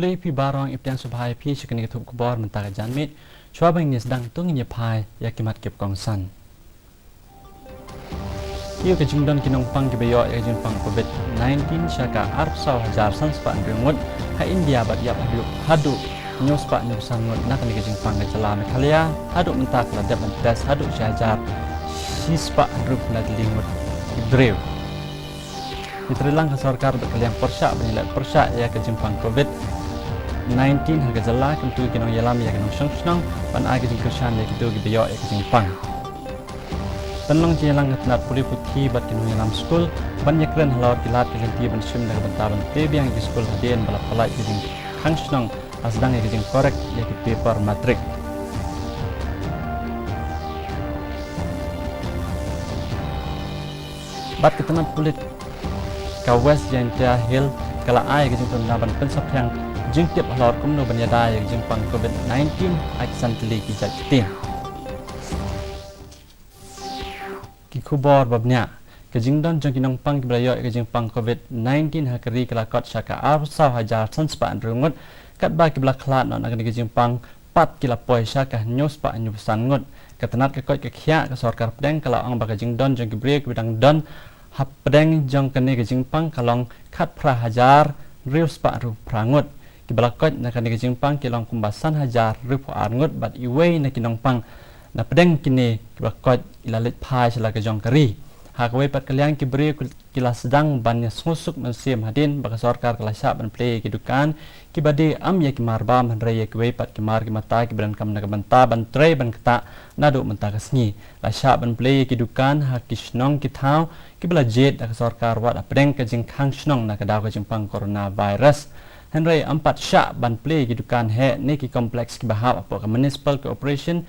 play pi barang iptiang subhai pi chikani thup kubor mentaka janmit chua bang nis dang tung nye phai yakimat kip kong san Iyo ke jingdon kinong pang kibayo ya jing pang COVID-19 syaka arp saw hajar san spa ngrungut ha India bat yap hadu nyo spa nyo sangut nak ni ke jing pang kecala Meghalaya hadu mentak la dep mentas hadu syajar si spa rup na lingut drew Mitrilang ke sarkar berkeliang persyak bernilai persyak ya ke jing pang COVID-19 harga jala kentu kinong yalam ya kinong syong ban agi jing kersan ya kitu kibayo ya ke jing pang Tenlong jelang ngat puli putih bat kinung dalam skul banyak keren halau kilat kelinti ban sim dak bentaban tebiang di skul hadien balap palai kijing hangsnong asdang ya kijing korek ya ki paper matrik bat ketenat pulit ka west jantia hill kala ai kijing pendaban pensap yang jingtip halau kumno banyada ya kijing pang COVID-19 aksantli kijak tin Kubor babnya kejingdon jong kinong pang kibrayo kejing pang COVID-19 hakari kelakot syaka arsaw hajar sanspa anrungut kat ba kibla klat non akan kejing pang pat kila poi syaka nyos pa anyu sangut ketenat kekot kekhia ke sorkar pedeng kalau ang ba kejingdon jong kibriyo kibidang don hap pedeng jong kene kejing pang kalong kat pra hajar rius pa ru prangut kibla kot na kan kejing pang kilong kumbasan hajar ru angut bat iwei na kinong pang na pedeng kini kibakot ilalit phai sila ke jong kari hakwe pat kalian kibri kila sedang bannya sungsuk mensim hadin baka sarkar kala sya ban play kidukan kibade am ya kimarba manre ya kwe pat kimar kimata kibran kam na banta ban tre ban kata nadu menta kasni la sya ban play kidukan hakisnong kithau kibla jet dak sarkar wat pedeng ke jing khang snong na kadaw ke jingpang coronavirus henry ampat sya ban play kidukan he ne ki kompleks kibahap apa ke municipal cooperation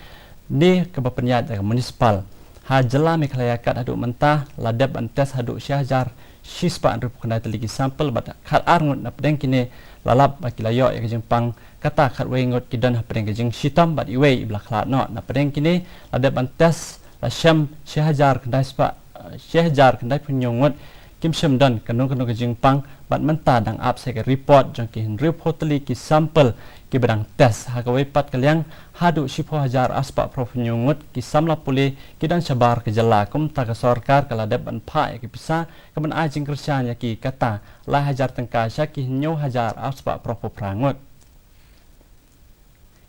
ni kebapenyat dari municipal ha jela Meghalaya kat haduk mentah ladap antes haduk syahjar sispa rup kena teligi sampel bat khat arngut na pedeng kini lalap bakilayo ya kejing pang kata khat wengot kidan ha pedeng kejing sitam bat iwei ibla khat no na pedeng kini ladap antes la syam syahjar kena spa syahjar kena penyongot kim syam dan kanung kejing pang bat mentah dang up saya report jong ki report teligi sampel ki bedang tes ha kawai pat kaliang hadu sipo hajar aspa prof nyungut ki samla puli ki dan sabar ke jela kum ta ka sarkar kala deb an pha ki pisa kaman ajing kersan ya ki kata la hajar tengka syaki nyo hajar aspa prof prangut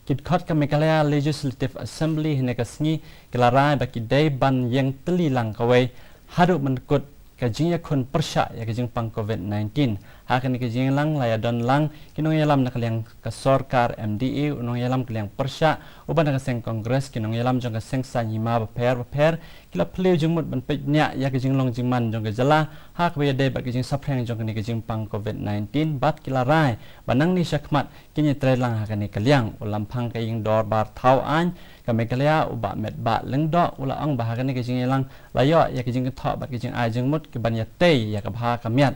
kit khot ka Meghalaya Legislative Assembly hine ka sngi kelarai baki dai ban yang telilang kawai hadu menkut kajing yakun persya ya kajing pang COVID-19 hakan kajing lang laya don lang kinong yalam nakaliang kasorkar MDE unong yalam kaliang persya uban nakaseng kongres kinong yalam jong kaseng sanyima baper kila pleu jengmut ban penya ya kajing long jingman jong gejala hak we day bat kajing sapreng jong kini kajing pang COVID-19 bat kila rai banang ni syakmat kini trelang hakan kaliang ulam pang kaying dor bar tau an ka Meghalaya uba met ba lengdo ula ang bahagan ni kajing yalang layo ya kajing ketok bat kajing ajeng mut ke banya tei ya ka baha kamiat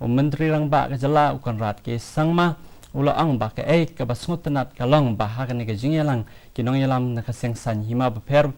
menteri rang ba ka jala ukon rat ke sangma ula ang ba ka ke basngut tenat kalong bahagan ni kajing yalang kinong yalam nakaseng san hima baper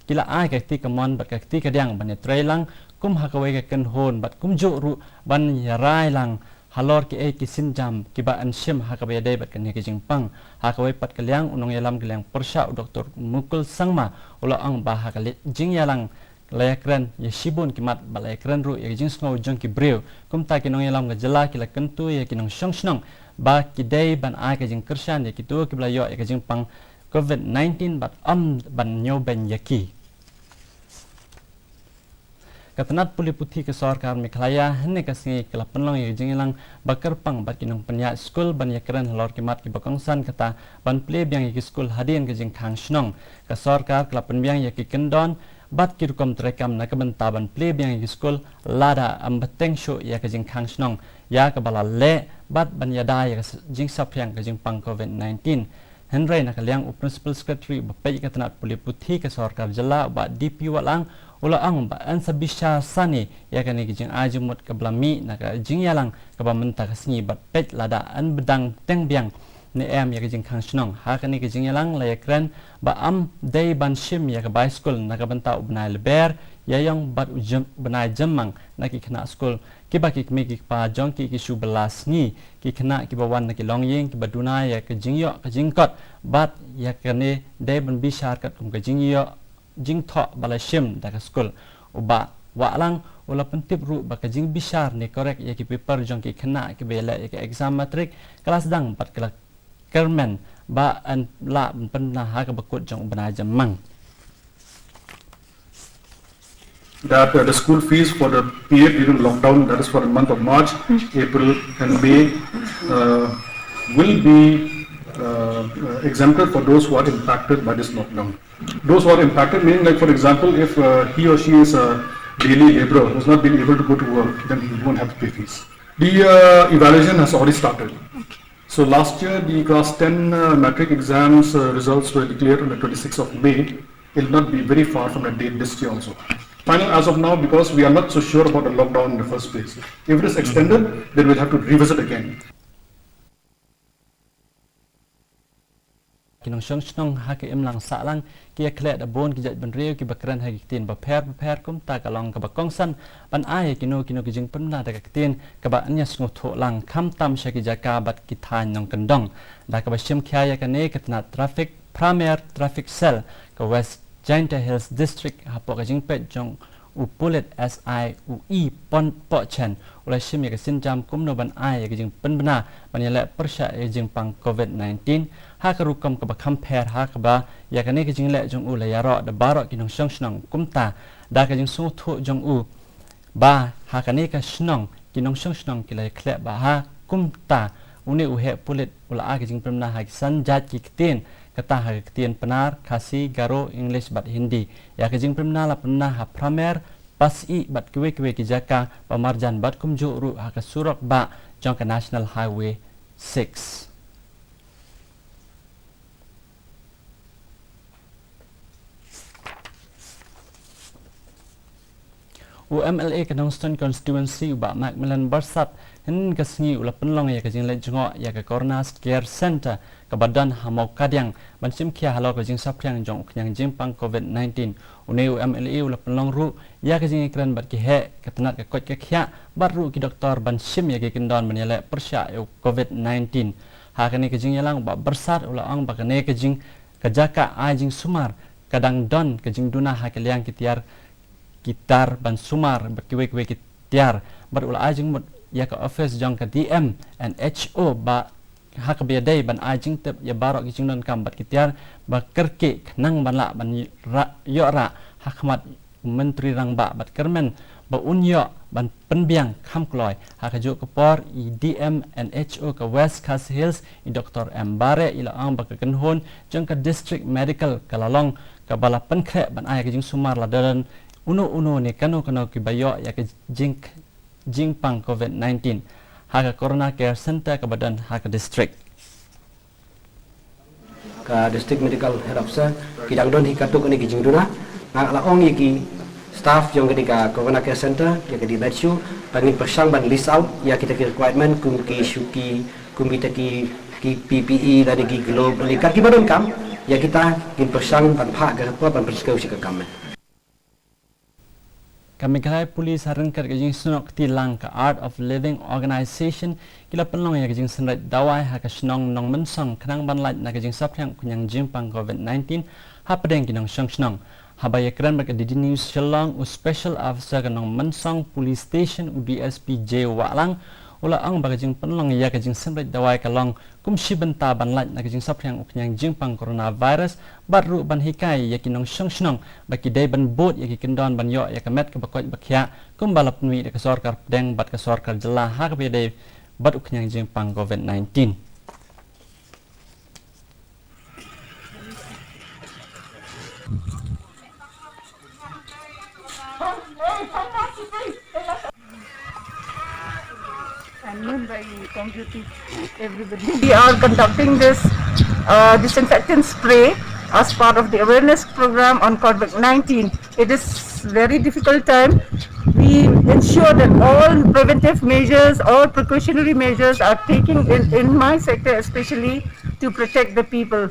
kila ai ka ti kamon bat ka ti kadang banya trei lang kum hakawe ka ken hon bat kum ju ru ban yarai lang halor ki ki sinjam ki ba anshim hakabe dai bat kan ki jingpang hakawe pat kaliang unong yalam kaliang persya Dr. Mukul Sangma ula ang ba hakalit jing yalang layakran ya shibun kimat balayakran ru ya jing sngo jong ki brew kum ta kinong yalam ga jela kila kentu ya kinong shnong ba ki dai ban ai ka jing kersan ya kitu ki blayo ya jingpang COVID-19 bat ban nyo ben yaki Katanat puli putih ke sarkar Meghalaya hene kasngi kala penlong ya jingilang bakar pang bat kinong penya skul ban yakran halor kimat ki bakongsan kata ban ple biang ki skul hadien ke jing khang snong ka sarkar kala penbiang ya ki kendon bat ki rukom trekam na ka benta ban ple biang ki skul lada ambateng sho ya ke jing khang snong ya ka bala le bat ban yada ya jing sapyang ke jing pang COVID-19 Henry na kaliang principal secretary bapai katanat puli putih ke sarkar jela ba DP walang ula ang ba an sabisha sani ya kan ni jing ajumut ke blami na ka jing yalang ka ba menta kasni bat pet lada an bedang teng biang ni em ya jing khang snong ha kan ni jing yalang la yakran ba am dei ban shim ya ka bicycle na ka benta ubnal ber yang bat benai jemang nak ki kena skul ki ba ki mi ki pa jong ki shu belas ni ki kena ki bawan nak ki long ying ki baduna ya ke jingyo ke jingkot bat ya kene de ban bishar kat kum ke jingyo jing tho bala shim da ka skul uba wa lang ula pentip ru ba ka jing bishar ni korek ya ki paper jong ki kena ki bela ya ki exam matrik kelas dang bat kelas kermen ba an la pernah ha ka bakut jong benai jemang that the school fees for the period during lockdown, that is for the month of March, April and May, will be exempted for those who are impacted by this lockdown. Those who are impacted meaning, like for example, if he or she is a daily laborer who has not been able to go to work, then he won't have to pay fees. The evaluation has already started. So last year the class 10 matric exams results were declared on the 26th of May. It will not be very far from the date this year also. Final as of now, because we are not so sure about the lockdown in the first place. If it is extended, then we'll have to revisit again. Kinong shong ha ke imlang sa lang kia kle da bon ki jat ban reu ki bakran ha ki tin ba per kum ta ka long ka ba kong san ban ai kino ki jing pen na da ka tin ka ba anya sngo tho lang kham tam sha ki jaka bat ki than nong kandong da ka ba shim khya ya ka ne katna traffic premier traffic cell ka West Jaintia Hills District hapo ka jing pet jong upulet SIUE pon po chen ula shim ya ka sin jam kum no ban ai ka jing pen bana ban ya le persha ya jing pang COVID-19 ha ka rukam ka ba compare ha ka ba ya ka ne ka jing le jong u la ya ro da baro ki nong shong shnong kum ta da ka jing su thu jong u ba ha ka ne ka shnong ki nong shong shnong ki la khle ba ha kum ta uni u he pulet ula a ka jing pen na ha san jat ki tin kata ha ketien penar kasi garo English bat Hindi ya ke jing primna la pernah ha pramer pasi bat kwe ki jaka pamarjan bat kumju ru ha ke surok ba jong ke National Highway 6 UMLA ke Nongstown constituency ba Macmillan Barsat hin ka sngi ula penlong ya ke jing le jongo ya ke Corona Care Center ke badan hamau kadyang ban sim kia halo ke jing sapryang jong knyang jing pang COVID-19 une UMLA ula penlong ru ya ke jing ikran bat ki he ke tenat ke kot ke khya bat ru ki doktor ban sim ya ke kendon ban yale persya COVID-19 ha ke ni ke jing yalang ba Barsat ula ang ba ke ne ke jing ke jaka a jing sumar kadang don ke jing duna ha ke liang ki tiar gitar ban sumar berkiwe kitiar berulah ajing mut ya ke office jong ke DM and HO ba hak biadai ban ajing tep ya barok kijing don kam bat kitiar ba kerke nang ban la ban yo ra hakmat menteri rang ba bat kermen ba unyo ban penbiang kham kloi hak jo ke por DM and HO ke West Khas Hills i Dr. M Bare ila ang ba ke kenhon jong ke district medical kalalong ke bala penkre ban ay kijing sumar la dalan uno ni kano ki bayo ya ke jing pang COVID-19 ha Corona Care Center ke badan ha district ka district medical head officer kidang don hikatuk ni kijing duna la ong yaki staff yang ketika Corona Care Center ya ke di bedshow bagi persang ban list out ya kita ki requirement kum ki shuki kum kita ki PPE dan ki globe likat ki badon kam ya kita kin persang ban phak ke ban perskau si ke kam kami kalai polis harengkat kajing sunok tilang ke Art of Living Organisation kila penlong ya kajing senrat dawai ha ka snong nong mensong kenang ban lait na kajing sapyang kunyang jimpang COVID-19 ha pedeng kinong snong ha ba yakran ber di news shalong u special officer kanong mensong police station u DSP J Walang ula ang ba kajing penlong ya kajing senrat dawai kalong kum shibenta ban lait na kajing sapyang kunyang jimpang coronavirus baru ban hikai ya kinong snong baki dai ban bot ya ki kendon ban yo ya kamet ke bakot bakya kum balap nui de kesorkar deng bat kesorkar jelah ha ke dai bat uknyang jimpang COVID-19 and by computing everybody. We are conducting this disinfectant spray as part of the awareness program on COVID-19. It is very difficult time. We ensure that all preventive measures, all precautionary measures are taken in my sector especially to protect the people.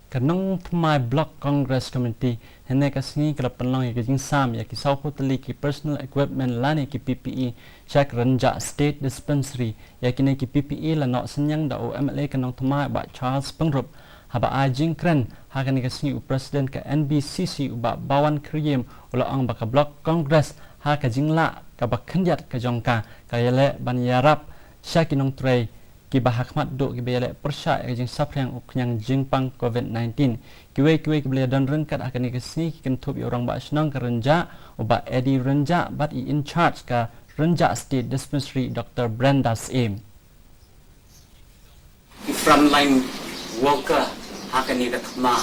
Kanong Thmai Block Congress Committee hene kasni kala penlong ya kijing sam ya ki saupo tali ki personal equipment lani ki PPE check renja state dispensary ya kini ki PPE la no senyang da OMLA kanong Thmai ba Charles Pengrup haba ajing kren ha kani kasni u president ka NBCC u ba Bawan Kriem ula ang ba ka Block Congress ha ka jingla ka ba khenjat ka jongka ka yele ban yarap sya kinong tray ki bahakmat do ki bele persya ka jing sapriang uknyang jingpang COVID-19 kiwe ki bele dan rengkat akan ni kesni ki kentup orang ba senang ka renja uba Eddie Renja but in charge ka Renja State Dispensary Dr. Brenda Aim frontline worker akan ni datma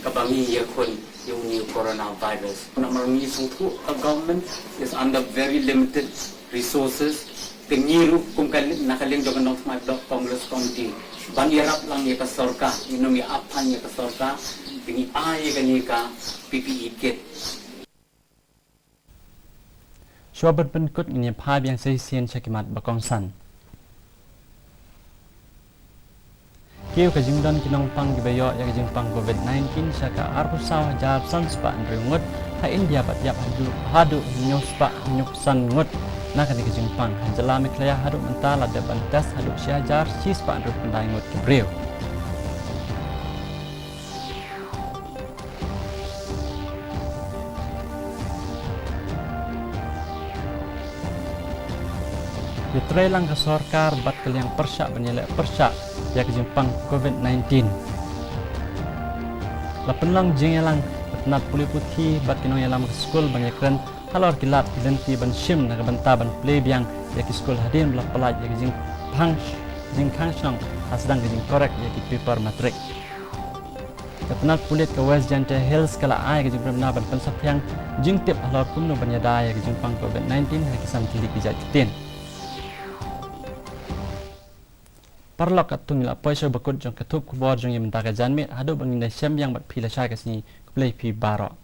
kabangi ya kun yung new coronavirus namarami sungtu government is under very limited resources pengiru kung nakaling jogan ng Thmai Block Congress Committee bangyarap lang niya ka sorka inom niya apan niya ka sorka pingipahay ka niya ka PPE kit Shuabat penkut ni phab yang sesien chakimat bakong san Kiu ka jingdon kinong pang gibayo ya ka jingpang COVID-19 syaka arpusaw hajar sanspa ngungut ha India bat yap hadu nyospa nyuksan ngut nak ni ka jingpang hanjala miklaya hadu mentala de bantas hadu syajar sispa ngut pendai ngut kebreu Ditrelang ke sorkar bat kaliang persyak banyelek persyak ya ke jempang COVID-19. Lapan lang jengelang batnat puli putih bat kinong yalam ke skul banyak keren halor kilat kilenti ban shim na kabanta ban plebiang ya ke skul hadin belah pelat ya ke jingkang syong hasdang ke jing korek ya ke paper matrik. Batnat pulit ke West Jante Hills kala ay ke jing benar ban pensap yang jingtip halor kuno banyada ya ke jempang COVID-19 hakisan tilik bijak kitin. Parlok atung ila poisho bakut jong ketup kubor jong yang mentaka janmit hadu bangin syam yang bat pila syakas ni kuplay pi barok